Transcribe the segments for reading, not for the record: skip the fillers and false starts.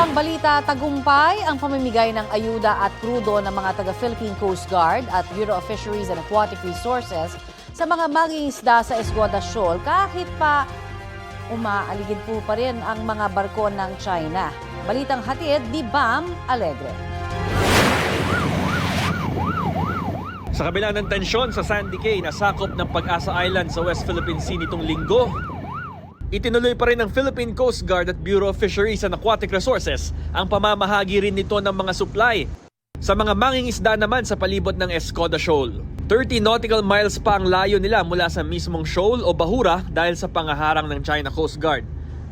ibang balita, tagumpay ang pamimigay ng ayuda at krudo ng mga taga-Philippine Coast Guard at Bureau of Fisheries and Aquatic Resources sa mga mangingisda sa Escoda Shoal kahit pa umaaligid po pa rin ang mga barko ng China. Balitang hatid ni Bam Alegre. Sa kabila ng tensyon sa Sandy Cay na sakop ng Pag-asa Island sa West Philippine Sea nitong linggo, itinuloy pa rin ng Philippine Coast Guard at Bureau of Fisheries and Aquatic Resources ang pamamahagi rin nito ng mga supply sa mga mangingisda naman sa palibot ng Escoda Shoal. 30 nautical miles pa ang layo nila mula sa mismong shoal o bahura dahil sa pangaharang ng China Coast Guard.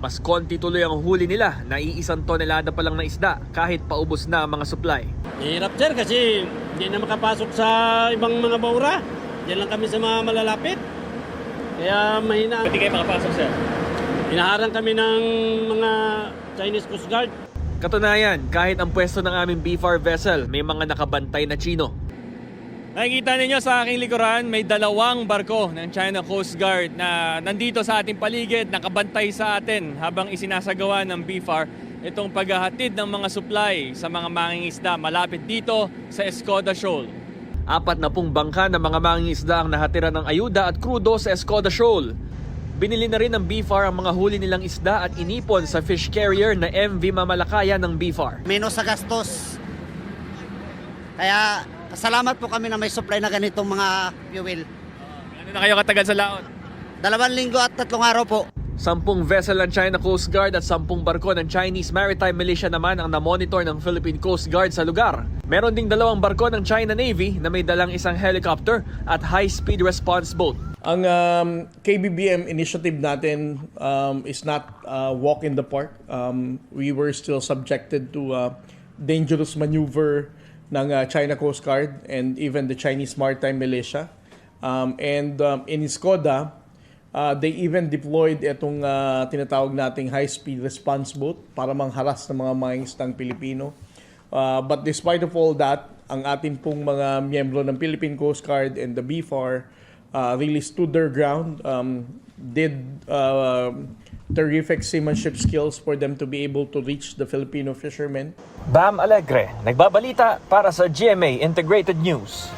Mas konti tuloy ang huli nila na 1 tonelada pa lang na isda kahit paubos na ang mga supply. Hirap sir kasi hindi na makapasok sa ibang mga bahura. Diyan lang kami sa mga malalapit. Kaya mahina. Pwede kayo makapasok, sir? Hinaharang kami ng mga Chinese Coast Guard. Katunayan, kahit ang pwesto ng aming BFAR vessel, may mga nakabantay na Chino. Nakikita ninyo sa aking likuran, may 2 barko ng China Coast Guard na nandito sa ating paligid, nakabantay sa atin habang isinasagawa ng BFAR itong paghahatid ng mga supply sa mga mangingisda malapit dito sa Escoda Shoal. 40 bangka ng mga mangingisda ang nahatira ng ayuda at krudo sa Escoda Shoal. Binili na rin ng BFAR ang mga huli nilang isda at inipon sa fish carrier na MV Mamalakaya ng BFAR. Menos sa gastos. Kaya salamat po kami na may supply na ganitong mga fuel. Ano na kayo katagal sa laot? 2 linggo at 3 araw po. 10 vessel ng China Coast Guard at 10 barko ng Chinese Maritime Militia naman ang namonitor ng Philippine Coast Guard sa lugar. Meron ding 2 barko ng China Navy na may dalang 1 helicopter at high-speed response boat. Ang KBBM initiative natin is not a walk in the park. We were still subjected to dangerous maneuver ng China Coast Guard and even the Chinese Maritime Militia. In Escoda, they even deployed itong tinatawag nating high-speed response boat para mangharas ng mga mangingisdang Pilipino. But despite of all that, ang ating pong mga miyembro ng Philippine Coast Guard and the BFAR really stood their ground, did terrific seamanship skills for them to be able to reach the Filipino fishermen. Bam Alegre, nagbabalita para sa GMA Integrated News.